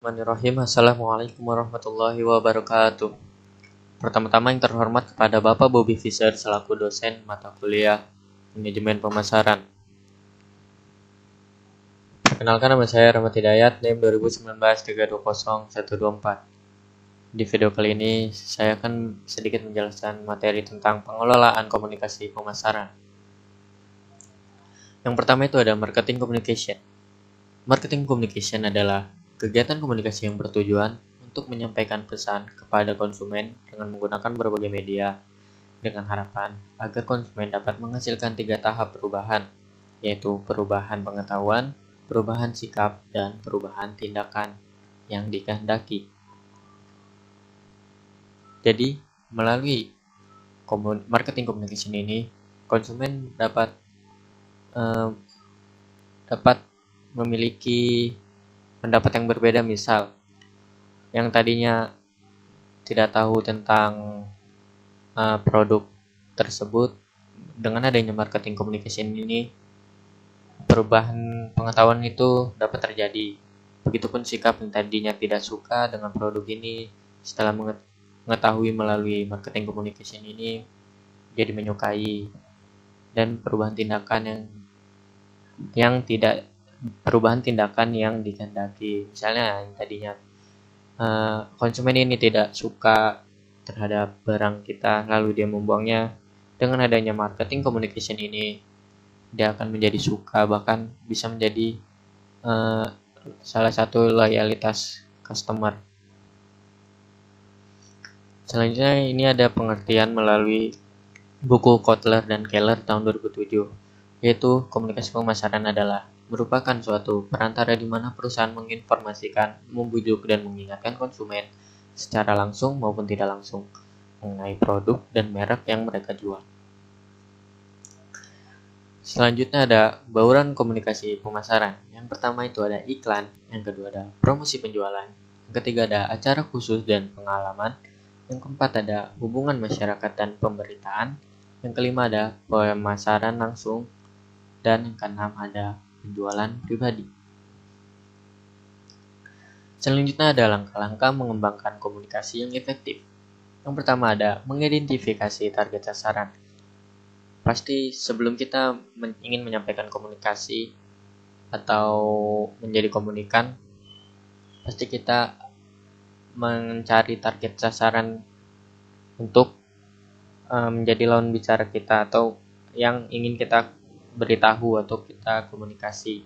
Bismillahirrahmanirrahim. Assalamualaikum warahmatullahi wabarakatuh. Pertama-tama yang terhormat kepada Bapak Bobby Fisher selaku dosen mata kuliah Manajemen Pemasaran. Perkenalkan, nama saya Rahmat Hidayat, NIM 2019-320-124. Di video kali ini saya akan sedikit menjelaskan materi tentang pengelolaan komunikasi pemasaran. Yang pertama itu ada marketing communication. Marketing communication adalah kegiatan komunikasi yang bertujuan untuk menyampaikan pesan kepada konsumen dengan menggunakan berbagai media dengan harapan agar konsumen dapat menghasilkan 3 tahap perubahan, yaitu perubahan pengetahuan, perubahan sikap, dan perubahan tindakan yang dikehendaki. Jadi, melalui marketing communication ini, konsumen dapat memiliki pendapat yang berbeda. Misal, yang tadinya tidak tahu tentang produk tersebut, dengan adanya marketing communication ini, perubahan pengetahuan itu dapat terjadi. Begitupun sikap yang tadinya tidak suka dengan produk ini, setelah mengetahui melalui marketing communication ini, jadi menyukai. Dan perubahan tindakan yang dikehendaki. Misalnya yang tadinya konsumen ini tidak suka terhadap barang kita, lalu dia membuangnya. Dengan adanya marketing communication ini, dia akan menjadi suka, bahkan bisa menjadi salah satu loyalitas customer. Selanjutnya ini ada pengertian melalui buku Kotler dan Keller tahun 2007, yaitu komunikasi pemasaran adalah merupakan suatu perantara di mana perusahaan menginformasikan, membujuk, dan mengingatkan konsumen secara langsung maupun tidak langsung mengenai produk dan merek yang mereka jual. Selanjutnya ada bauran komunikasi pemasaran. Yang pertama itu ada iklan, yang kedua ada promosi penjualan, yang ketiga ada acara khusus dan pengalaman, yang keempat ada hubungan masyarakat dan pemberitaan, yang kelima ada pemasaran langsung, dan yang keenam ada penjualan pribadi. Selanjutnya ada langkah-langkah mengembangkan komunikasi yang efektif. Yang pertama ada mengidentifikasi target sasaran. Pasti sebelum kita ingin menyampaikan komunikasi atau menjadi komunikan, pasti kita mencari target sasaran untuk menjadi lawan bicara kita atau yang ingin kita beritahu atau kita komunikasi.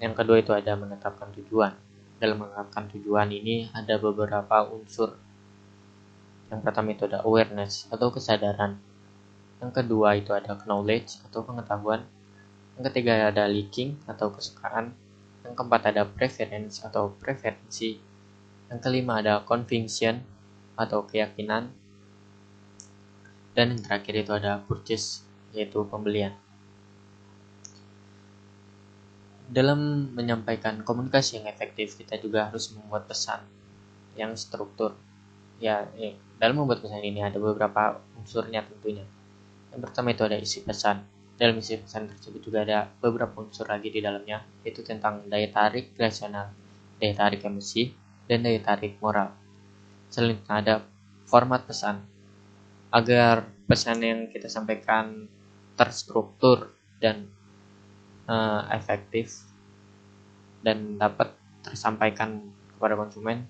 Yang kedua itu ada menetapkan tujuan. Dalam menetapkan tujuan ini ada beberapa unsur. Yang pertama itu ada awareness atau kesadaran. Yang kedua itu ada knowledge atau pengetahuan. Yang ketiga ada liking atau kesukaan. Yang keempat ada preference atau preferensi. Yang kelima ada conviction atau keyakinan. Dan yang terakhir itu ada purchase, yaitu pembelian. Dalam menyampaikan komunikasi yang efektif, kita juga harus membuat pesan yang struktur. Dalam membuat pesan ini ada beberapa unsurnya tentunya. Yang pertama itu ada isi pesan. Dalam isi pesan tersebut juga ada beberapa unsur lagi di dalamnya, yaitu tentang daya tarik rasional, daya tarik emosi, dan daya tarik moral. Selanjutnya ada format pesan. Agar pesan yang kita sampaikan terstruktur dan efektif dan dapat tersampaikan kepada konsumen,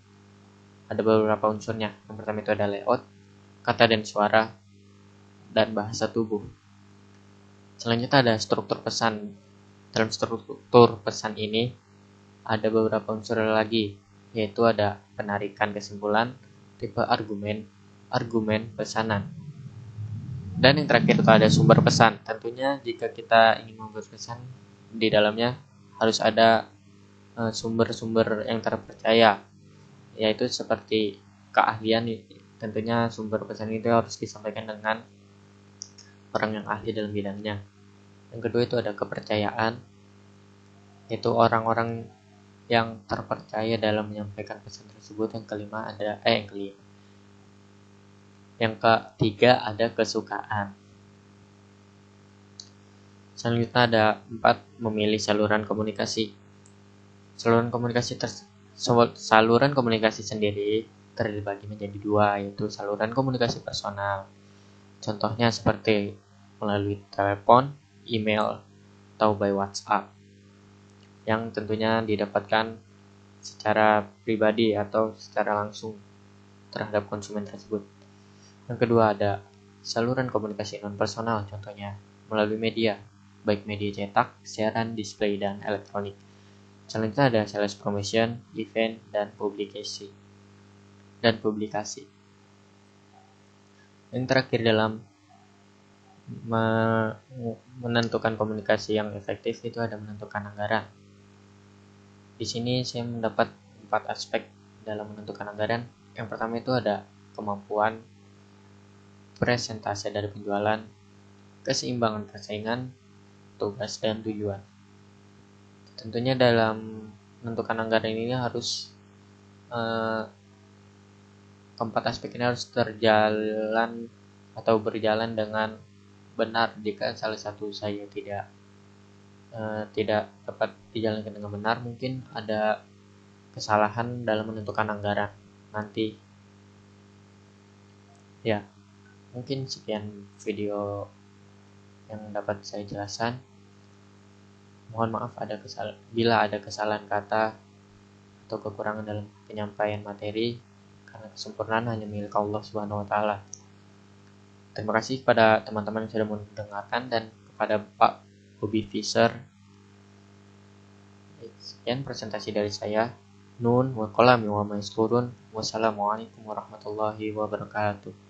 ada beberapa unsurnya. Yang pertama itu ada layout, kata dan suara, dan bahasa tubuh. Selanjutnya ada struktur pesan. Dalam struktur pesan ini ada beberapa unsur lagi, yaitu ada penarikan kesimpulan, tipe argumen pesanan. Dan yang terakhir itu ada sumber pesan. Tentunya jika kita ingin membuat pesan, di dalamnya harus ada sumber-sumber yang terpercaya, yaitu seperti keahlian. Tentunya sumber pesan itu harus disampaikan dengan orang yang ahli dalam bidangnya. Yang kedua itu ada kepercayaan, yaitu orang-orang yang terpercaya dalam menyampaikan pesan tersebut. Yang ketiga ada kesukaan. Selanjutnya ada 4, memilih saluran komunikasi. Saluran komunikasi sendiri terbagi menjadi dua, yaitu saluran komunikasi personal. Contohnya seperti melalui telepon, email, atau by WhatsApp, yang tentunya didapatkan secara pribadi atau secara langsung terhadap konsumen tersebut. Yang kedua ada saluran komunikasi non-personal, contohnya melalui media, baik media cetak, siaran, display, dan elektronik. Selanjutnya ada sales promotion, event, dan publikasi. Yang terakhir dalam menentukan komunikasi yang efektif itu ada menentukan anggaran. Di sini saya mendapat 4 aspek dalam menentukan anggaran. Yang pertama itu ada kemampuan, presentase dari penjualan, keseimbangan persaingan, tugas, dan tujuan. Tentunya dalam menentukan anggaran ini harus keempat aspek ini harus berjalan dengan benar. Jika salah satu saya tidak dapat dijalankan dengan benar, mungkin ada kesalahan dalam menentukan anggaran nanti. Ya, mungkin sekian video yang dapat saya jelaskan. Mohon maaf bila ada kesalahan kata atau kekurangan dalam penyampaian materi, karena kesempurnaan hanya milik Allah Subhanahu wa taala. Terima kasih kepada teman-teman yang sudah mendengarkan dan kepada Pak Bobby Fisher. Sekian presentasi dari saya. Nun wa qalami wa ma yasturun. Wassalamualaikum warahmatullahi wabarakatuh.